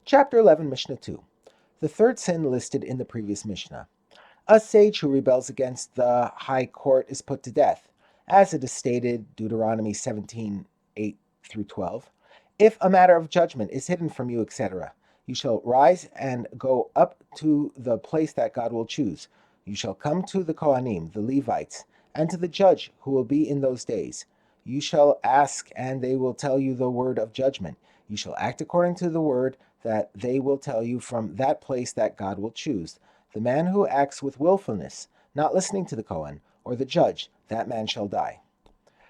Chapter 11, Mishnah 2. The third sin listed in the previous Mishnah. A sage who rebels against the high court is put to death, as it is stated, Deuteronomy 17:8 through 12. If a matter of judgment is hidden from you, etc., you shall rise and go up to the place that God will choose. You shall come to the Kohanim, the Levites, and to the judge who will be in those days. You shall ask, and they will tell you the word of judgment. You shall act according to the word that they will tell you from that place that God will choose. The man who acts with willfulness, not listening to the Kohen or the judge, that man shall die.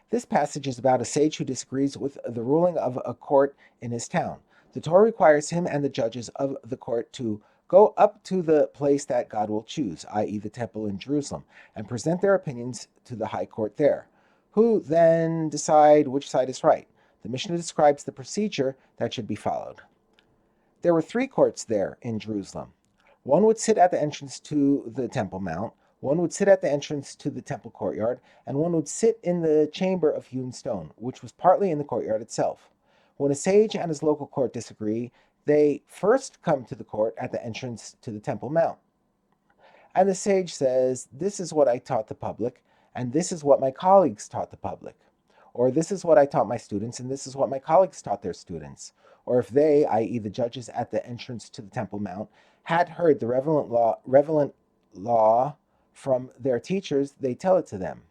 This passage is about a sage who disagrees with the ruling of a court in his town. The Torah requires him and the judges of the court to go up to the place that God will choose, i.e., the temple in Jerusalem, and present their opinions to the high court there, who then decide which side is right. The Mishnah describes the procedure that should be followed. There were 3 courts there in Jerusalem. One would sit at the entrance to the Temple Mount, one would sit at the entrance to the temple courtyard, and one would sit in the chamber of hewn stone, which was partly in the courtyard itself. When a sage and his local court disagree, they first come to the court at the entrance to the Temple Mount. And the sage says, "This is what I taught the public, and this is what my colleagues taught the public." Or, "This is what I taught my students, and this is what my colleagues taught their students." Or if they, i.e., the judges at the entrance to the Temple Mount, had heard the relevant law from their teachers, they tell it to them.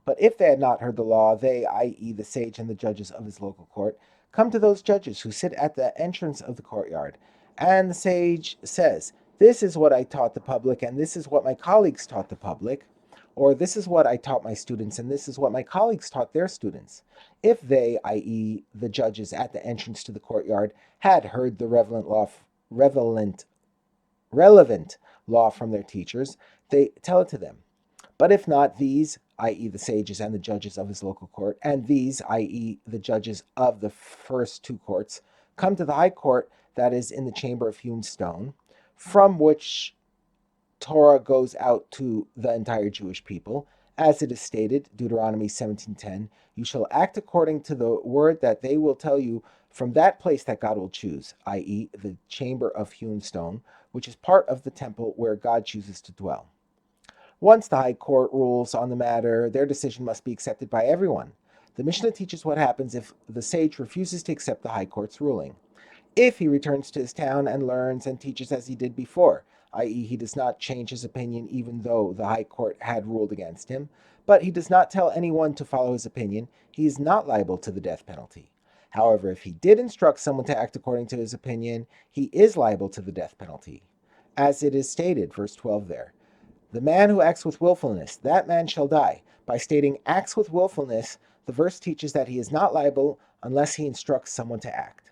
But if they had not heard the law, they, i.e., the sage and the judges of his local court, come to those judges who sit at the entrance of the courtyard. And the sage says, "This is what I taught the public, and this is what my colleagues taught the public." Or, "This is what I taught my students, and this is what my colleagues taught their students." If they, i.e., the judges at the entrance to the courtyard, had heard the relevant law from their teachers, they tell it to them. But if not, these, i.e., the sages and the judges of his local court, and these, i.e., the judges of the first 2 courts, come to the high court that is in the chamber of hewn stone, from which Torah goes out to the entire Jewish people, as it is stated, Deuteronomy 17:10, "You shall act according to the word that they will tell you from that place that God will choose," i.e., the chamber of hewn stone, which is part of the temple where God chooses to dwell. Once the high court rules on the matter, their decision must be accepted by everyone. The Mishnah teaches what happens if the sage refuses to accept the high court's ruling. If he returns to his town and learns and teaches as he did before, i.e., he does not change his opinion even though the high court had ruled against him, but he does not tell anyone to follow his opinion, he is not liable to the death penalty. However, if he did instruct someone to act according to his opinion, he is liable to the death penalty. As it is stated, verse 12 there, "The man who acts with willfulness, that man shall die." By stating acts with willfulness, the verse teaches that he is not liable unless he instructs someone to act.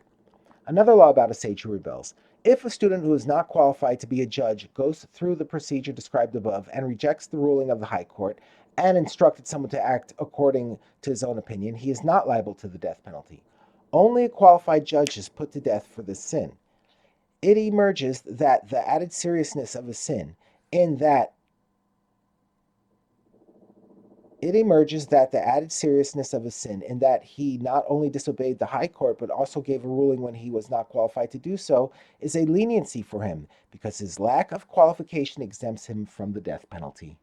Another law about a sage who rebels. If a student who is not qualified to be a judge goes through the procedure described above and rejects the ruling of the high court and instructed someone to act according to his own opinion, he is not liable to the death penalty. Only a qualified judge is put to death for this sin. It emerges that the added seriousness of a sin in that he not only disobeyed the high court but also gave a ruling when he was not qualified to do so is a leniency for him because his lack of qualification exempts him from the death penalty.